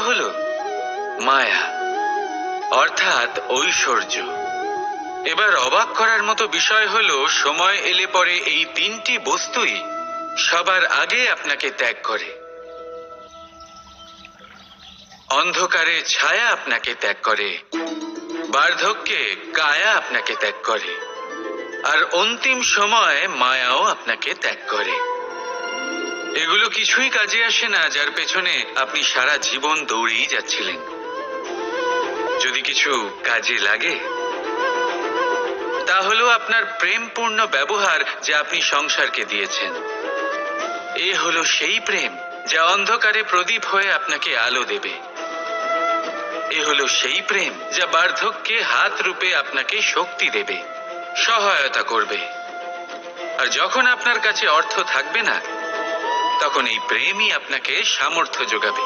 হলো মায়া, অর্থাৎ ঐশ্বর্য। এবার অবাক করার মতো বিষয় হলো, সময় এলে পরে এই তিনটি বস্তুই সবার আগে আপনাকে ত্যাগ করে। অন্ধকারে ছায়া আপনাকে ত্যাগ করে, বার্ধক্যে কায়া আপনাকে ত্যাগ করে, আর অন্তিম সময়ে মায়াও আপনাকে ত্যাগ করে। এগুলো কিছুই কাজে আসে না যার পেছনে আপনি সারা জীবন দৌড়েই যাচ্ছিলেন। যদি কিছু কাজে লাগে, তা হলো আপনার প্রেমপূর্ণ ব্যবহার যা আপনি সংসারকে দিয়েছেন। এ হলো সেই প্রেম যা অন্ধকারে প্রদীপ হয়ে আপনাকে আলো দেবে। এ হলো সেই প্রেম যা বার্ধক্যে হাত রূপে আপনাকে শক্তি দেবে, সহায়তা করবে। আর যখন আপনার কাছে অর্থ থাকবে না, তখন এই প্রেমই আপনাকে সামর্থ্য যোগাবে।